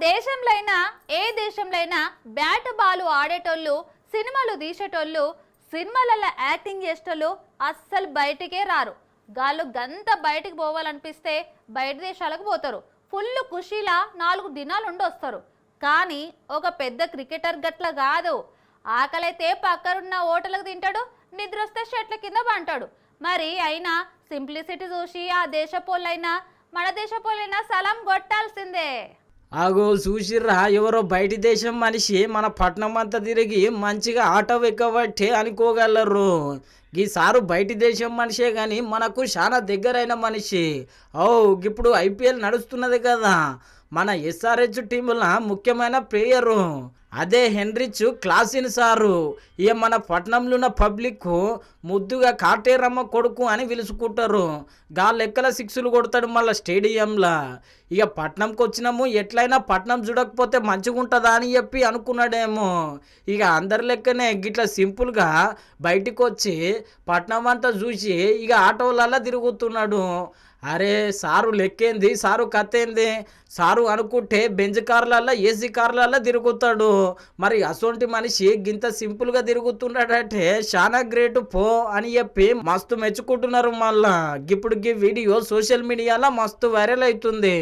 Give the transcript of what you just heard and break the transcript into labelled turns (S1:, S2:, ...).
S1: దేశంలో అయినా ఏ దేశంలో అయినా బ్యాట్ బాల్ ఆడేటోళ్ళు సినిమాలు తీసేటోళ్ళు సినిమాలలో యాక్టింగ్ చేసేటోళ్ళు అస్సలు బయటికే రారు. గాళ్ళు గంత బయటికి పోవాలనిపిస్తే బయట దేశాలకు పోతారు. ఫుల్ ఖుషీలా 4 దినాలు ఉండొస్తారు. కానీ ఒక పెద్ద క్రికెటర్ గట్ల కాదు. ఆకలైతే పక్కనున్న హోటల్కి తింటాడు, నిద్ర వస్తే షెట్ల కింద పంటాడు. మరి అయినా సింప్లిసిటీ చూసి ఆ దేశపోళ్ళైనా మన దేశపోళ్ళైనా సలాం కొట్టాల్సిందే.
S2: ఆగో చూసిర్రా, ఎవరో బయటి దేశం మనిషి మన పట్నం అంతా తిరిగి మంచిగా ఆటో ఎక్కబట్టే అనుకోగలరు. ఈ సారు బయటి దేశం మనిషే కానీ మనకు చాలా దగ్గరైన మనిషి. ఇప్పుడు ఐపీఎల్ నడుస్తున్నది కదా, మన ఎస్ఆర్హెచ్ టీముల ముఖ్యమైన ప్లేయరు అదే హెన్రిచ్ క్లాసిన్ సారు. ఇక మన పట్నంలో ఉన్న పబ్లిక్ ముద్దుగా కాటేరమ్మ కొడుకు అని పిలుచుకుంటారు. గా లెక్కల 6లు కొడతాడు మళ్ళీ స్టేడియంలో. ఇక పట్నంకి వచ్చినాము, ఎట్లయినా పట్నం చూడకపోతే మంచిగా ఉంటుందా అని చెప్పి అనుకున్నాడేమో. ఇక అందరి లెక్కనే గిట్లా సింపుల్గా బయటికి వచ్చి పట్నం అంతా చూసి ఇక ఆటోలలో తిరుగుతున్నాడు. అరే సారు లెక్కేంది, సారు కత్తేంది, సారు అనుకుంటే బెంజ్ కార్లలో ఏసీ కార్లలో తిరుగుతాడు. మరి అసొంటి మనిషి గింత సింపుల్గా తిరుగుతున్నాడంటే చాలా గ్రేట్ పో అని చెప్పి మస్తు మెచ్చుకుంటున్నారు. మళ్ళా ఇప్పుడు ఈ వీడియో సోషల్ మీడియాలో మస్తు వైరల్ అవుతుంది.